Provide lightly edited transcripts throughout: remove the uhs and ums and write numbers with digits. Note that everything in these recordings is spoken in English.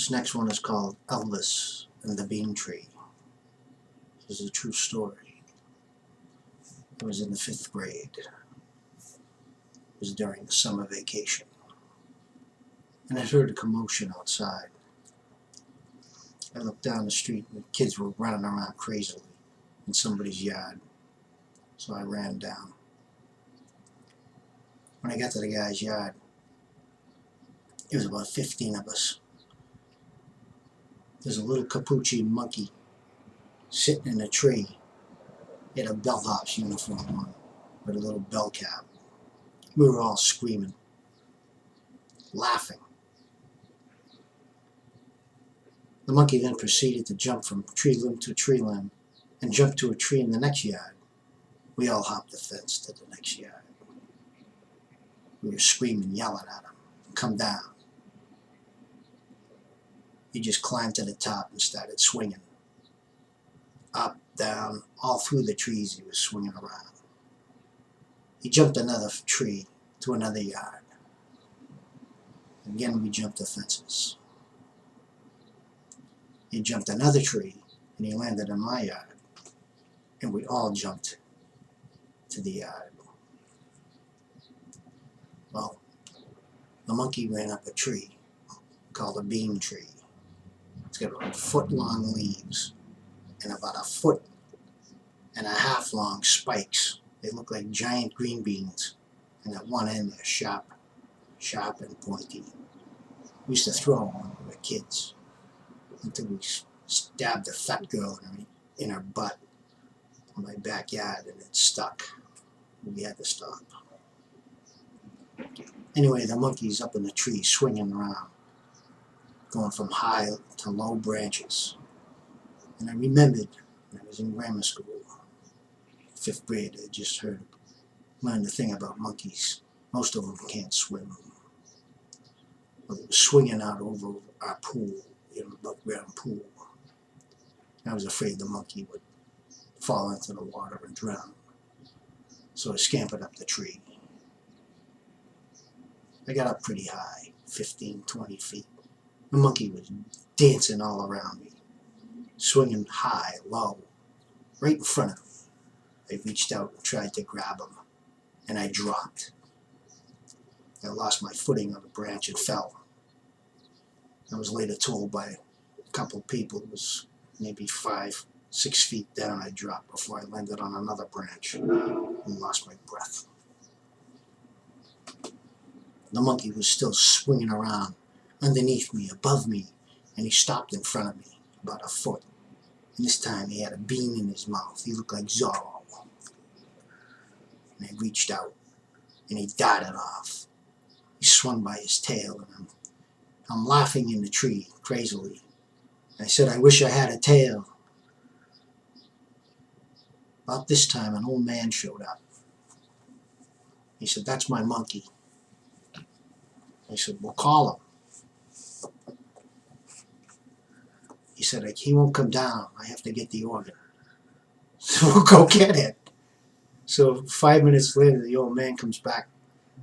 This next one is called Elvis and the BeanTree. This is a true story. I was in the 5th grade. It was during the summer vacation. And I heard a commotion outside. I looked down the street and the kids were running around crazily in somebody's yard. So I ran down. When I got to the guy's yard, there was about 15 of us. There's a little capuchin monkey sitting in a tree. He had a bellhop's uniform on with a little bell cap. We were all screaming, laughing. The monkey then proceeded to jump from tree limb to tree limb and jump to a tree in the next yard. We all hopped the fence to the next yard. We were screaming, yelling at him, "Come down." He just climbed to the top and started swinging. Up, down, all through the trees he was swinging around. He jumped another tree to another yard. Again we jumped the fences. He jumped another tree and he landed in my yard. And we all jumped to the yard. Well, the monkey ran up a tree called a bean tree. It's got about 1-foot-long leaves and about 1.5-foot long spikes. They look like giant green beans, and at one end they're sharp and pointy. We used to throw them when we were kids until we stabbed a fat girl in her butt in my backyard and it stuck. We had to stop. Anyway, the monkey's up in the tree swinging around, going from high to low branches. And I remembered when I was in grammar school, 5th grade, I just learned a thing about monkeys. Most of them can't swim. Well, it was swinging out over our pool, above ground pool. I was afraid the monkey would fall into the water and drown. So I scampered up the tree. I got up pretty high, 15, 20 feet. The monkey was dancing all around me, swinging high, low, right in front of me. I reached out and tried to grab him, and I dropped. I lost my footing on the branch and fell. I was later told by a couple people it was maybe 5, 6 feet down I dropped before I landed on another branch and lost my breath. The monkey was still swinging around underneath me, above me, and he stopped in front of me, about 1 foot. And this time he had a bean in his mouth. He looked like Zorro. And I reached out, and he darted off. He swung by his tail, and I'm laughing in the tree, crazily. I said, "I wish I had a tail." About this time, an old man showed up. He said, "That's my monkey." I said, "Well, call him." He said, "He won't come down. I have to get the organ." So we'll go get it. So 5 minutes later, the old man comes back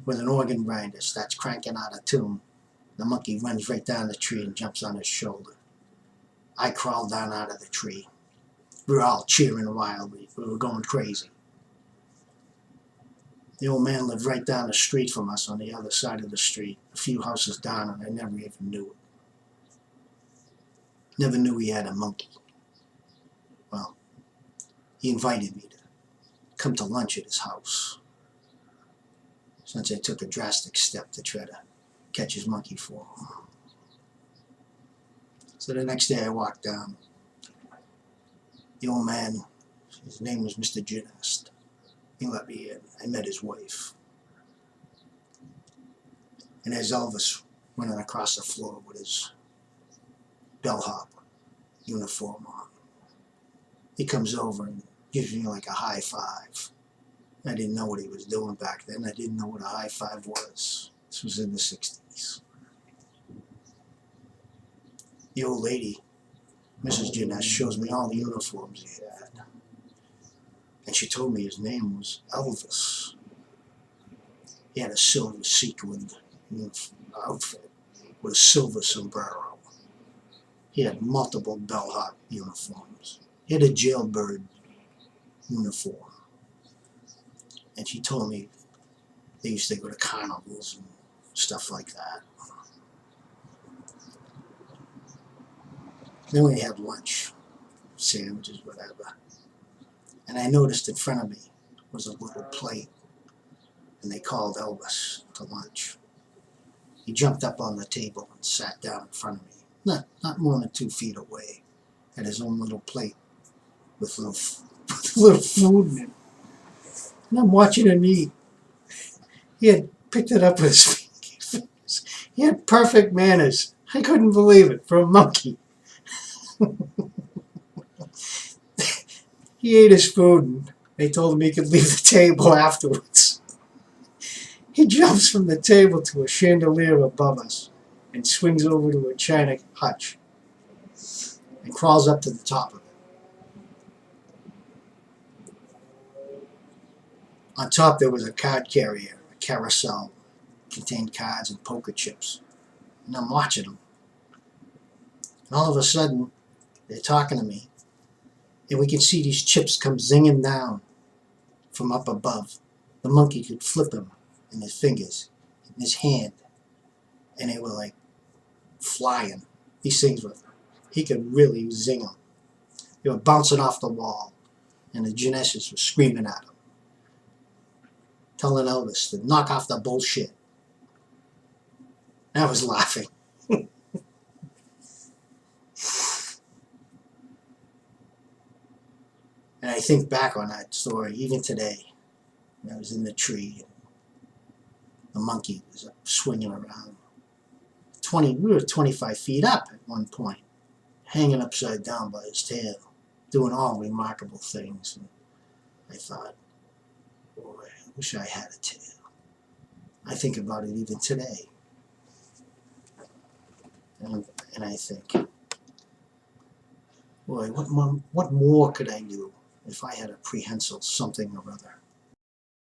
with an organ grinder, starts cranking out a tune. The monkey runs right down the tree and jumps on his shoulder. I crawled down out of the tree. We were all cheering wildly. We were going crazy. The old man lived right down the street from us on the other side of the street, a few houses down, and I never even knew it. Never knew he had a monkey. Well, he invited me to come to lunch at his house, since I took a drastic step to try to catch his monkey for him. So the next day I walked down. The old man, his name was Mr. Gymnast. He let me in. I met his wife. And as Elvis went across the floor with his bellhop uniform on, he comes over and gives me like a high five. I didn't know what he was doing back then. I didn't know what a high five was. This was in the 60s. The old lady, Mrs. Gymnast, shows me all the uniforms he had. And she told me his name was Elvis. He had a silver sequined outfit with a silver sombrero. He had multiple bellhop uniforms. He had a jailbird uniform. And she told me they used to go to carnivals and stuff like that. Then we had lunch, sandwiches, whatever. And I noticed in front of me was a little plate. And they called Elvis to lunch. He jumped up on the table and sat down in front of me, not more than 2 feet away, at his own little plate with little food in it. And I'm watching him eat. He had picked it up with his fingers. He had perfect manners. I couldn't believe it for a monkey. He ate his food and they told him he could leave the table afterwards. He jumps from the table to a chandelier above us and swings over to a china hutch and crawls up to the top of it. On top there was a card carrier, a carousel, contained cards and poker chips. And I'm watching them. And all of a sudden, they're talking to me. And we can see these chips come zinging down from up above. The monkey could flip them in his fingers, in his hand. And they were like flying. These things were, he could really zing them. They were bouncing off the wall. And the gymnasts were screaming at him, telling Elvis to knock off the bullshit. I was laughing. And I think back on that story even today. When I was in the tree, and the monkey was swinging around. We were 25 feet up at one point, hanging upside down by his tail, doing all remarkable things. And I thought, boy, I wish I had a tail. I think about it even today. And I think, boy, what more could I do if I had a prehensile something or other?